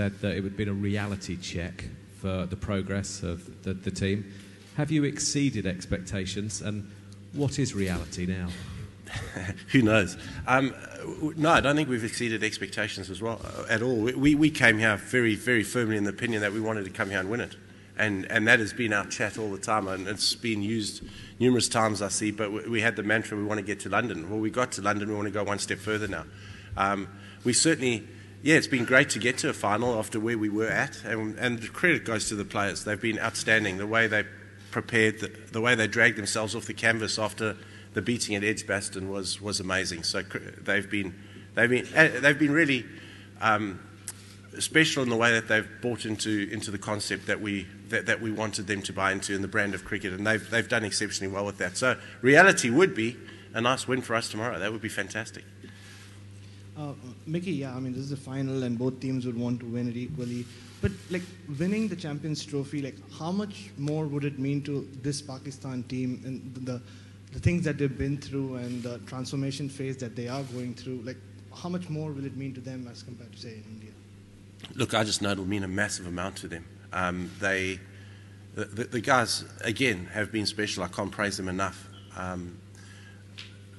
said that it would have been a reality check for the progress of the team. Have you exceeded expectations, and what is reality now? Who knows? No, I don't think we've exceeded expectations as well at all. We came here very, very firmly in the opinion that we wanted to come here and win it. And that has been our chat all the time, and it's been used numerous times, I see, but we had the mantra, we want to get to London. Well, we got to London, we want to go one step further now. We certainly, it's been great to get to a final after where we were at, and the credit goes to the players. They've been outstanding. The way they prepared, the way they dragged themselves off the canvas after the beating at Edgbaston was amazing. So they've been really special in the way that they've bought into the concept that we wanted them to buy into, and the brand of cricket, and they've done exceptionally well with that. So reality would be a nice win for us tomorrow. That would be fantastic. Mickey, I mean, this is the final, and both teams would want to win it equally. But like winning the Champions Trophy, like how much more would it mean to this Pakistan team and the things that they've been through and the transformation phase that they are going through? Like, how much more will it mean to them as compared to, say, in India? Look, I just know it'll mean a massive amount to them. The guys, again, have been special. I can't praise them enough.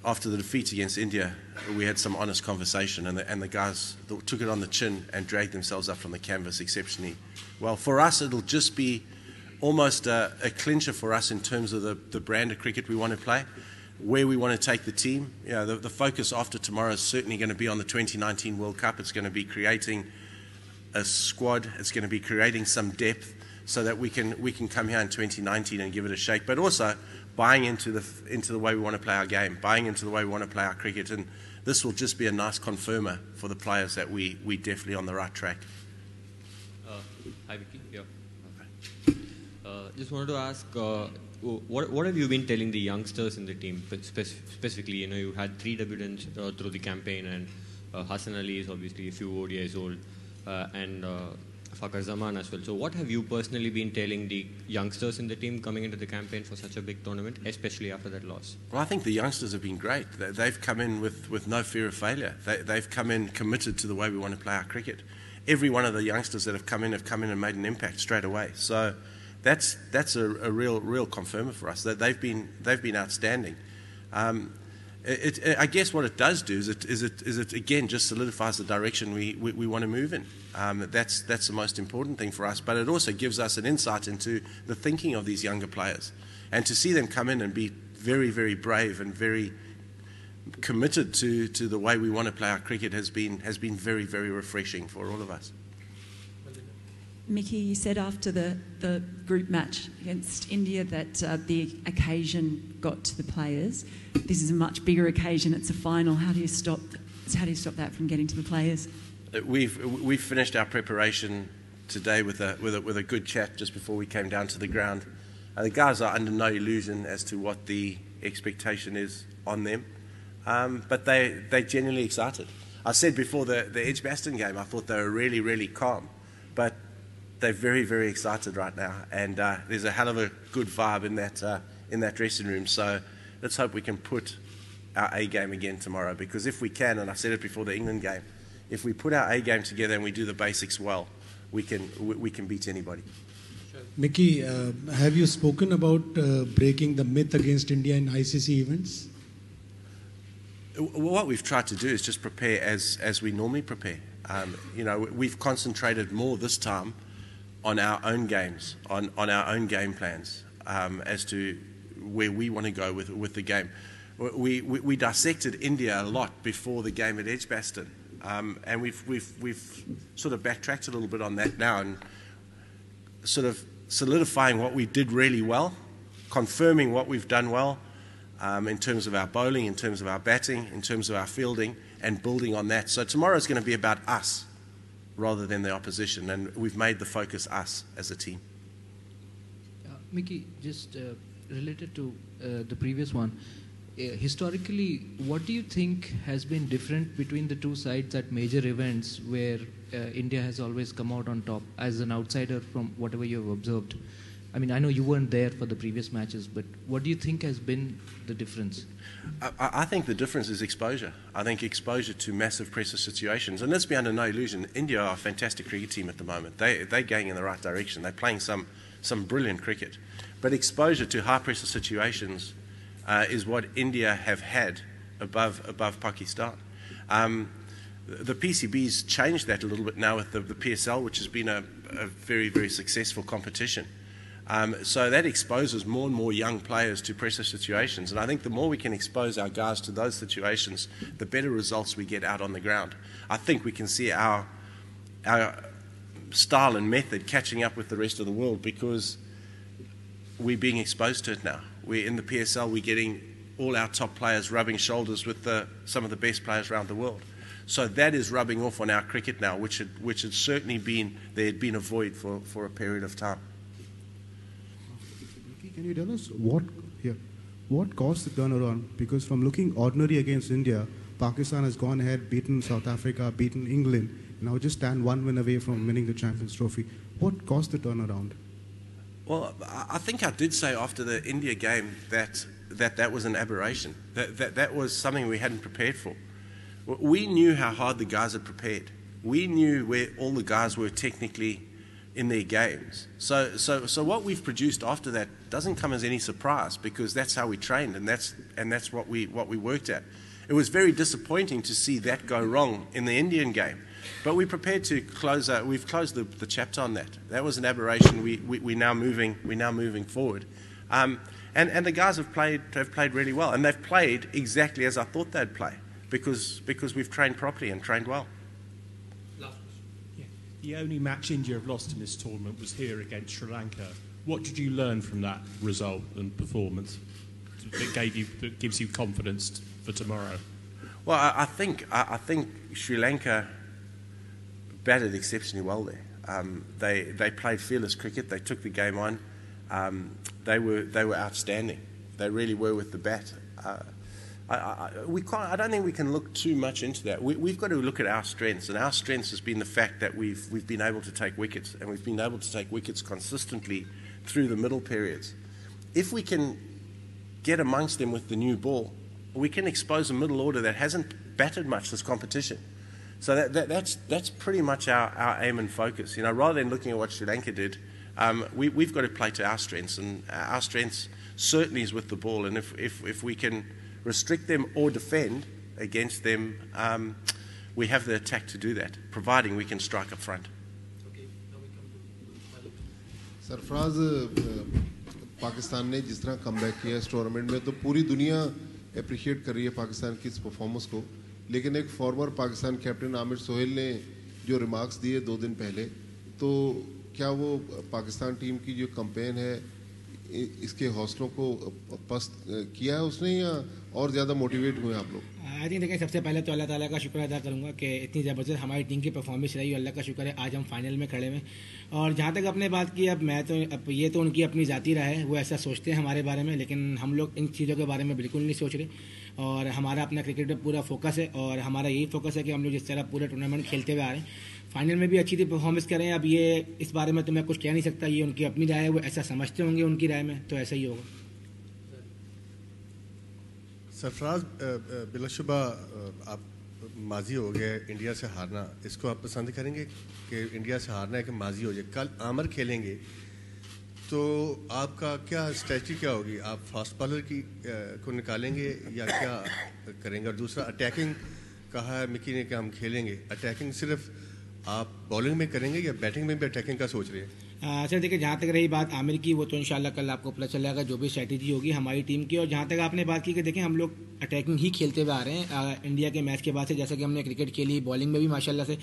After the defeat against India, we had some honest conversation, and the guys took it on the chin and dragged themselves up from the canvas exceptionally well. For us, it'll just be almost a clincher for us in terms of the brand of cricket we want to play, where we want to take the team. You know, the focus after tomorrow is certainly going to be on the 2019 World Cup. It's going to be creating a squad. It's going to be creating some depth so that we can come here in 2019 and give it a shake. But also buying into the way we want to play our game, buying into the way we want to play our cricket, and this will just be a nice confirmer for the players that we definitely on the right track. Hi, Vicky. Yeah. Just wanted to ask, what have you been telling the youngsters in the team specifically? You know, you had 3 debutants through the campaign, and Hassan Ali is obviously a few ODIs old, and Fakhar Zaman as well. So what have you personally been telling the youngsters in the team coming into the campaign for such a big tournament, especially after that loss? Well, I think the youngsters have been great. They've come in with no fear of failure. They've come in committed to the way we want to play our cricket. Every one of the youngsters that have come in and made an impact straight away. So that's a real confirmer for us. That they've been outstanding. I guess what it does do is it again just solidifies the direction we want to move in. That's the most important thing for us. But it also gives us an insight into the thinking of these younger players, and to see them come in and be very, very brave and very committed to the way we want to play our cricket has been very, very refreshing for all of us. Mickey, you said after the group match against India that the occasion got to the players. This is a much bigger occasion. It's a final. How do you stop that from getting to the players? We've finished our preparation today with a good chat just before we came down to the ground. The guys are under no illusion as to what the expectation is on them, but they're genuinely excited. I said before the Edgbaston game, I thought they were really, really calm, but they're very, very excited right now, and there's a hell of a good vibe in that dressing room. So let's hope we can put our A game again tomorrow, because if we can, and I said it before the England game, if we put our A game together and we do the basics well, we can beat anybody. Mickey, have you spoken about breaking the myth against India in ICC events? What we've tried to do is just prepare as we normally prepare. We've concentrated more this time on our own games, on our own game plans, as to where we want to go with the game. We dissected India a lot before the game at Edgbaston, and we've sort of backtracked a little bit on that now, and sort of solidifying what we did really well, confirming what we've done well in terms of our bowling, in terms of our batting, in terms of our fielding, and building on that. So tomorrow is going to be about us rather than the opposition, and we've made the focus us as a team. Mickey, just related to the previous one, historically, what do you think has been different between the two sides at major events where India has always come out on top as an outsider from whatever you have observed? I mean, I know you weren't there for the previous matches, but what do you think has been the difference? I think the difference is exposure. I think exposure to massive pressure situations. And let's be under no illusion, India are a fantastic cricket team at the moment. They're going in the right direction. They're playing some brilliant cricket. But exposure to high pressure situations is what India have had above Pakistan. The PCB's changed that a little bit now with the PSL, which has been a very, very successful competition. So that exposes more and more young players to pressure situations. And I think the more we can expose our guys to those situations, the better results we get out on the ground. I think we can see our style and method catching up with the rest of the world because we're being exposed to it now. We're in the PSL, we're getting all our top players rubbing shoulders with some of the best players around the world. So that is rubbing off on our cricket now, which had certainly been, there had been a void for a period of time. Can you tell us what caused the turnaround? Because from looking ordinary against India, Pakistan has gone ahead, beaten South Africa, beaten England, now just stand one win away from winning the Champions Trophy. What caused the turnaround? Well, I think I did say after the India game that was an aberration. That was something we hadn't prepared for. We knew how hard the guys had prepared. We knew where all the guys were technically in their games. So what we've produced after that doesn't come as any surprise because that's how we trained and that's what we worked at. It was very disappointing to see that go wrong in the Indian game. But we're prepared to close. We've closed the chapter on that. That was an aberration. We're now moving forward, and the guys have played really well, and they've played exactly as I thought they'd play because we've trained properly and trained well. Last question. Yeah. The only match India have lost in this tournament was here against Sri Lanka. What did you learn from that result and performance that gives you confidence for tomorrow? Well, I think Sri Lanka batted exceptionally well there. They played fearless cricket. They took the game on. They were outstanding. They really were with the bat. I don't think we can look too much into that. We've got to look at our strengths, and our strengths has been the fact that we've been able to take wickets, and we've been able to take wickets consistently through the middle periods. If we can get amongst them with the new ball, we can expose a middle order that hasn't batted much this competition. So that's pretty much our aim and focus. You know, rather than looking at what Sri Lanka did, we've got to play to our strengths, and our strengths certainly is with the ball. And if we can restrict them or defend against them, we have the attack to do that, providing we can strike up front. Sarfaraz Pakistan ने जिस तरह comeback किया इस tournament में तो पूरी दुनिया appreciate कर रही है पाकिस्तान की इस परफॉर्मेंस को लेकिन एक फॉर्मर पाकिस्तान कैप्टन आमिर सोहेल ने जो रिमार्क्स दिए 2 दिन पहले तो क्या वो पाकिस्तान टीम की जो कैंपेन है इसके हौसलों को पस्त किया है उसने या और ज़्यादा मोटिवेट हुए आप लोग? आई थिंक देखिए सबसे पहले तो अल्लाह ताला का शुक्र अदा करूँगा कि इतनी ज़बरदस्त हमारी टीम की परफॉर्मेंस रही। अल्लाह का शुक्र है आज हम फाइनल में खड़े हुए। और जहाँ तक आपने बात की अब ये तो उनकी अपनी ज़ाती राय है, वो ऐसा सोचते हैं हमारे बारे में, लेकिन हम लोग इन चीज़ों के बारे में बिल्कुल नहीं सोच रहे और हमारा अपना क्रिकेट पे पूरा फोकस है और हमारा यही फोकस है कि हम लोग जिस तरह पूरे टूर्नामेंट खेलते हुए आ रहे हैं फाइनल में भी अच्छी थी परफॉर्मेंस करें। अब ये इस बारे में तो मैं कुछ कह नहीं सकता, ये उनकी अपनी राय है, वो ऐसा समझते होंगे उनकी राय में तो ऐसा ही होगा। सरफराज बिलाशुबा आप माजी हो गए इंडिया से हारना, इसको आप पसंद करेंगे कि इंडिया से हारना है कि माजी हो जाए? कल आमर खेलेंगे तो आपका क्या स्ट्रेटजी क्या होगी? आप फास्ट बॉलर को निकालेंगे या क्या करेंगे? और दूसरा अटैकिंग कहा है मिकी ने कि हम खेलेंगे, अटैकिंग सिर्फ आप बॉलिंग में करेंगे या बैटिंग में भी अटैकिंग का सोच रहे हैं? सर देखिए जहाँ तक रही बात आमिर की वो तो इंशाल्लाह कल आपको पता चल जाएगा जो भी स्ट्रैटेजी होगी हमारी टीम की। और जहाँ तक आपने बात की कि देखें हम लोग अटैकिंग ही खेलते हुए आ रहे हैं इंडिया के मैच के बाद से, जैसा कि हमने क्रिकेट खेली बॉलिंग में भी माशाल्लाह से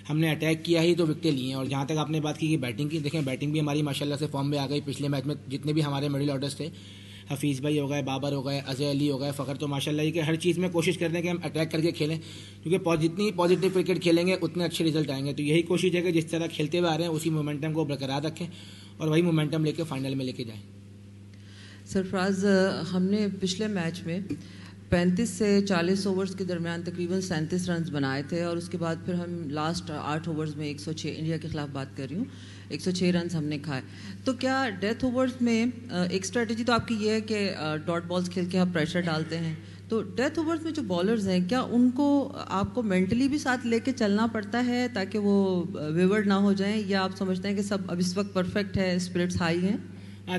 हमने अटैक किया ही तो विकेटें ली हैं। और जहाँ तक आपने बात की कि बैटिंग की, देखें बैटिंग भी हमारी माशाल्लाह से फॉर्म में आ गई। पिछले मैच में जितने भी हमारे मिडिल ऑर्डर्स थे, हफीज़ भाई हो गए, बाबर हो गए, अजय अली हो गए, फ़खर, तो माशाल्लाह कि हर चीज़ में कोशिश करते हैं कि हम अटैक करके खेलें क्योंकि जितनी पॉजिटिव क्रिकेट खेलेंगे उतने अच्छे रिजल्ट आएंगे। तो यही कोशिश है कि जिस तरह खेलते हुए आ रहे हैं उसी मोमेंटम को बरकरार रखें और वही मोमेंटम लेके फाइनल में लेके जाएं। सरफराज हमने पिछले मैच में 35 से 40 ओवर्स के दरमियान तकरीबन 37 रन बनाए थे और उसके बाद फिर हम लास्ट 8 ओवर्स में 106, इंडिया के खिलाफ बात कर रही हूँ, 106 रन हमने खाए। तो क्या डेथ ओवर्स में एक स्ट्रेटजी तो आपकी ये है कि डॉट बॉल्स खेल के आप प्रेशर डालते हैं, तो डेथ ओवर्स में जो बॉलर्स हैं क्या उनको आपको मेंटली भी साथ लेके चलना पड़ता है ताकि वो विवर्ड ना हो जाएं, या आप समझते हैं कि सब अब इस वक्त परफेक्ट है, स्पिरिट्स हाई हैं?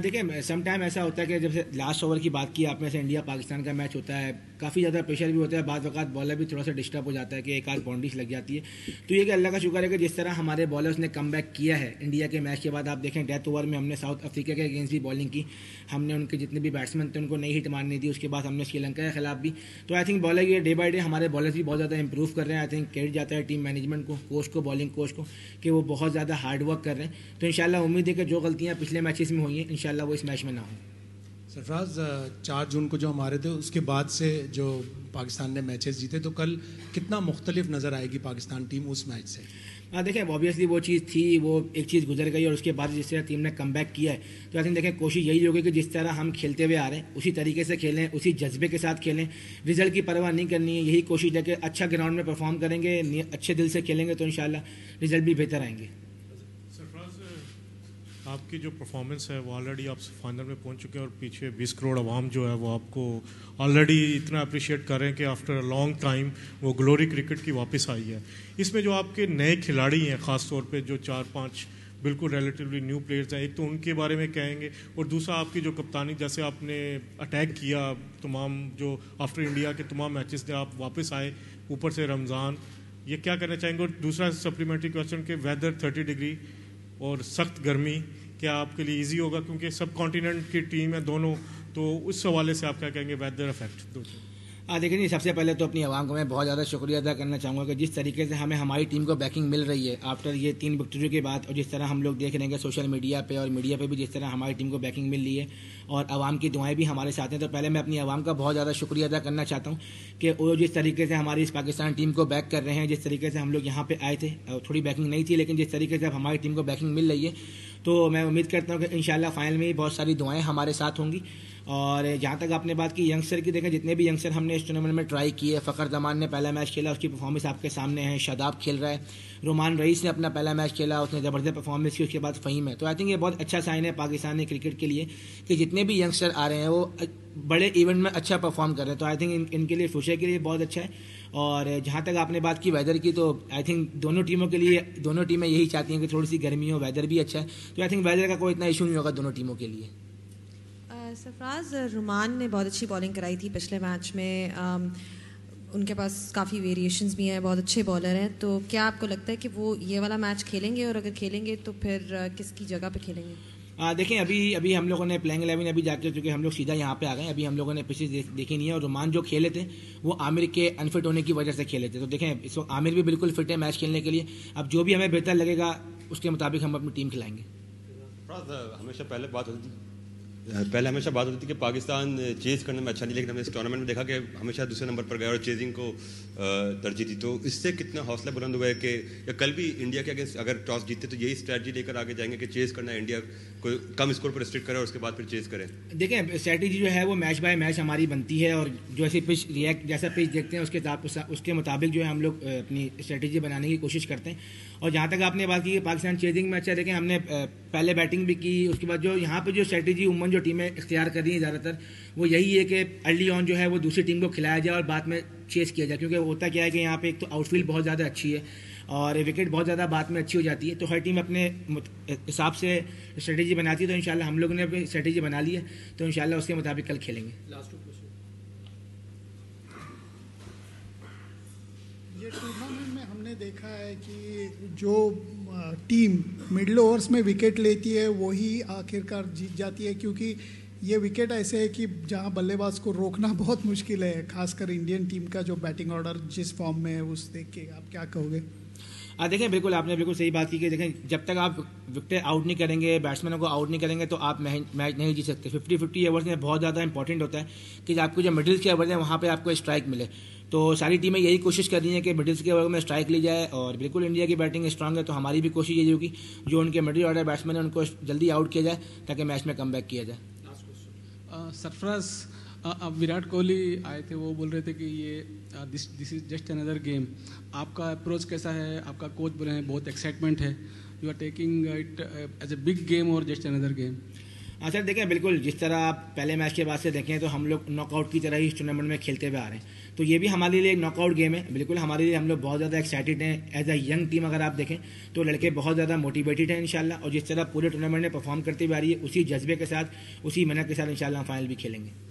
देखिए सम टाइम ऐसा होता है कि जब से लास्ट ओवर की बात की आपने से इंडिया पाकिस्तान का मैच होता है, काफ़ी ज़्यादा प्रेशर भी होता है, बाद वक़्त बॉलर भी थोड़ा सा डिस्टर्ब हो जाता है कि एक आध बाउंड्रीज लग जाती है। तो ये कि अल्लाह का शुक्र है कि जिस तरह हमारे बॉलर्स ने कम बैक किया है इंडिया के मैच के बाद, आप देखें डेथ ओवर में हमने साउथ अफ्रीका के अगेंस्ट भी बॉलिंग की, हमने उनके जितने भी बैट्समैन थे उनको नई हिट मारनी दी, उसके बाद हमने श्रीलंका के खिलाफ भी। तो आई थिंक बॉलर ये डे बाई डे हमारे बॉलर्स भी बहुत ज़्यादा इंप्रूव कर रहे हैं। आई थिंक क्रेडिट जाता है टीम मैनेजमेंट को, कोच को, बॉलिंग कोच को, कि वो बहुत ज़्यादा हार्ड वर्क कर रहे हैं। तो इंशाल्लाह उम्मीद है कि जो गलतियाँ पिछले मैचेस में हुई हैं इंशाल्लाह वो इस मैच में ना हो। सरफराज, 4 जून को जो हमारे थे उसके बाद से जो पाकिस्तान ने मैचेस जीते, तो कल कितना मुख्तलिफ नज़र आएगी पाकिस्तान टीम उस मैच से? देखें ऑब्वियसली वो चीज़ थी, वो एक चीज़ गुजर गई और उसके बाद जिस तरह टीम ने कमबैक किया है, तो आई थिंक देखें कोशिश यही होगी कि जिस तरह हम खेलते हुए आ रहे हैं उसी तरीके से खेलें, उसी जज्बे के साथ खेलें, रिजल्ट की परवाह नहीं करनी है। यही कोशिश है कि अच्छा ग्राउंड में परफॉर्म करेंगे, अच्छे दिल से खेलेंगे तो इंशाल्लाह रिजल्ट भी बेहतर आएंगे। आपकी जो परफॉर्मेंस है वो ऑलरेडी आप फाइनल में पहुंच चुके हैं और पीछे 20 करोड़ आवाम जो है वो आपको ऑलरेडी इतना अप्रिशिएट कर रहे हैं कि आफ्टर अ लॉन्ग टाइम वो ग्लोरी क्रिकेट की वापस आई है। इसमें जो आपके नए खिलाड़ी हैं, ख़ास तौर पे जो 4-5 बिल्कुल रिलेटिवली न्यू प्लेयर्स हैं, एक तो उनके बारे में कहेंगे और दूसरा आपकी जो कप्तानी, जैसे आपने अटैक किया तमाम जो आफ्टर इंडिया के तमाम मैचेस थे, आप वापस आए, ऊपर से रमज़ान, ये क्या कहना चाहेंगे? और दूसरा सप्लीमेंट्री क्वेश्चन के वेदर 30 डिग्री और सख्त गर्मी क्या आपके लिए इजी होगा, क्योंकि सब कॉन्टिनेंट की टीम है दोनों, तो उस हवाले से आप क्या कहेंगे वेदर इफेक्ट? देखिए नहीं, सबसे पहले तो अपनी आवाम को मैं बहुत ज़्यादा शुक्रिया अदा करना चाहूँगा कि जिस तरीके से हमें हमारी टीम को बैकिंग मिल रही है आफ्टर ये 3 विक्ट्री के बाद, और जिस तरह हम लोग देख रहे हैं सोशल मीडिया पे और मीडिया पे भी जिस तरह हमारी टीम को बैकिंग मिल रही है और आवाम की दुआएं भी हमारे साथ हैं, तो पहले मैं अपनी आवाम का बहुत ज़्यादा शुक्रिया अदा करना चाहता हूँ कि वो जिस तरीके से हमारी इस पाकिस्तान टीम को बैक कर रहे हैं, जिस तरीके से हम लोग यहाँ पर आए थे, थोड़ी बैकिंग नहीं थी लेकिन जिस तरीके से अब हमारी टीम को बैकिंग मिल रही है, तो मैं उम्मीद करता हूँ कि इंशाल्लाह फाइनल में बहुत सारी दुआएं हमारे साथ होंगी। और जहाँ तक आपने बात की यंगस्टर की, देखें जितने भी यंगस्टर हमने इस टूर्नामेंट में ट्राई किए, फ़खर जमान ने पहला मैच खेला, उसकी परफॉर्मेंस आपके सामने है, शादाब खेल रहा है, रोमान रईस ने अपना पहला मैच खेला, उसने ज़बरदस्त परफॉर्मेंस की, उसके बाद फ़हीम है। तो आई थिंक ये बहुत अच्छा साइन है पाकिस्तानी क्रिकेट के लिए कि जितने भी यंगस्टर आ रहे हैं वो बड़े इवेंट में अच्छा परफॉर्म कर रहे हैं। तो आई थिंक इनके लिए फ्यूचर के लिए बहुत अच्छा है। और जहाँ तक आपने बात की वेदर की, तो आई थिंक दोनों टीमों के लिए, दोनों टीमें यही चाहती हैं कि थोड़ी सी गर्मी हो, वेदर भी अच्छा है, तो आई थिंक वेदर का कोई इतना इशू नहीं होगा दोनों टीमों के लिए। सरफराज, रुमान ने बहुत अच्छी बॉलिंग कराई थी पिछले मैच में, उनके पास काफ़ी वेरिएशंस भी हैं, बहुत अच्छे बॉलर हैं, तो क्या आपको लगता है कि वो ये वाला मैच खेलेंगे, और अगर खेलेंगे तो फिर किसकी जगह पे खेलेंगे? देखें अभी हम लोगों ने प्लेइंग 11 अभी जाके, क्योंकि हम लोग सीधा यहाँ पे आ गए, अभी हम लोगों ने पिछली देखी नहीं है, और रुमान जो खेले थे वो आमिर के अनफिट होने की वजह से खेले थे। तो देखें इस वक्त आमिर भी बिल्कुल फिट है मैच खेलने के लिए, अब जो भी हमें बेहतर लगेगा उसके मुताबिक हम अपनी टीम खिलाएंगे। हमेशा हमेशा बात होती थी कि पाकिस्तान चेज करने में अच्छा नहीं, लेकिन हमने इस टूर्नामेंट में देखा कि हमेशा दूसरे नंबर पर गया और चेजिंग को तरजीह दी। तो इससे कितना हौसला बुलंद हुआ है कि या कल भी इंडिया के अगेंस्ट अगर टॉस जीते तो यही स्ट्रैटेजी लेकर आगे जाएंगे कि चेज करना है, इंडिया को कम स्कोर पर रिस्ट्रिक्ट करें और उसके बाद फिर चेज करें? देखें स्ट्रैटेजी जो है वो मैच बाय मैच हमारी बनती है, और जो ऐसी पिच रिएक्ट जैसा पिच देखते हैं उसके मुताबिक जो है हम लोग अपनी स्ट्रैटेजी बनाने की कोशिश करते हैं। और जहाँ तक आपने बात की पाकिस्तान चेजिंग में, अच्छा देखें हमने पहले बैटिंग भी की, उसके बाद जो यहाँ पे जो स्ट्रैटेजी उम्मन जो टीमें इख्तियार कर रही हैं ज़्यादातर वो यही है कि अर्ली ऑन जो है वो दूसरी टीम को खिलाया जाए और बाद में चेस किया जाए, क्योंकि होता क्या है कि यहाँ पे एक तो आउटफील्ड बहुत ज़्यादा अच्छी है और विकेट बहुत ज़्यादा बाद में अच्छी हो जाती है, तो हर टीम अपने हिसाब से स्ट्रेटेजी बनाती है। तो इंशाल्लाह हम लोगों ने अपनी स्ट्रेटेजी बना ली है, तो इंशाल्लाह उसके मुताबिक कल खेलेंगे। ये टूर्नामेंट में हमने देखा है कि जो टीम मिडल ओवर्स में विकेट लेती है वही आखिरकार जीत जाती है, क्योंकि ये विकेट ऐसे है कि जहां बल्लेबाज को रोकना बहुत मुश्किल है, खासकर इंडियन टीम का जो बैटिंग ऑर्डर जिस फॉर्म में है उस देख के आप क्या कहोगे? देखें बिल्कुल आपने बिल्कुल सही बात की कि देखें जब तक आप विकेट आउट नहीं करेंगे, बैट्समैनों को आउट नहीं करेंगे तो आप मैच नहीं जीत सकते। 50-50 ओवर्स में बहुत ज़्यादा इंपॉर्टेंट होता है कि आपको जो मिडिल्स के ओवर हैं वहाँ पे आपको स्ट्राइक मिले, तो सारी टीमें यही कोशिश कर रही हैं कि मिडिल्स के ओवर में स्ट्राइक ली जाए, और बिल्कुल इंडिया की बैटिंग स्ट्रांग है तो हमारी भी कोशिश यही होगी जो उनके मिडिल ऑर्डर बैट्समैन हैं उनको जल्दी आउट किया जाए ताकि मैच में कम बैक किया जाए। सरफराज, अब विराट कोहली आए थे, वो बोल रहे थे कि ये this is just another game. आपका अप्रोच कैसा है? आपका कोच बोले हैं बहुत एक्साइटमेंट है, you are taking it as a big game और जस्ट अनदर गेम। हाँ सर, देखें बिल्कुल जिस तरह आप पहले मैच के बाद से देखें तो हम लोग नॉकआउट की तरह ही इस टूर्नामेंट में खेलते हुए आ रहे हैं, तो ये भी हमारे लिए एक नॉकआउट गेम है। बिल्कुल हमारे लिए हम लोग बहुत ज़्यादा एक्साइटेड हैं। एज अ यंग टीम अगर आप देखें तो लड़के बहुत ज़्यादा मोटिवेटेड हैं इंशाल्लाह, और जिस तरह पूरे टूर्नामेंट में परफॉर्म करते हुए आ रही है उसी जज्बे के साथ, उसी मेहनत के साथ इंशाल्लाह हम फाइनल भी खेलेंगे।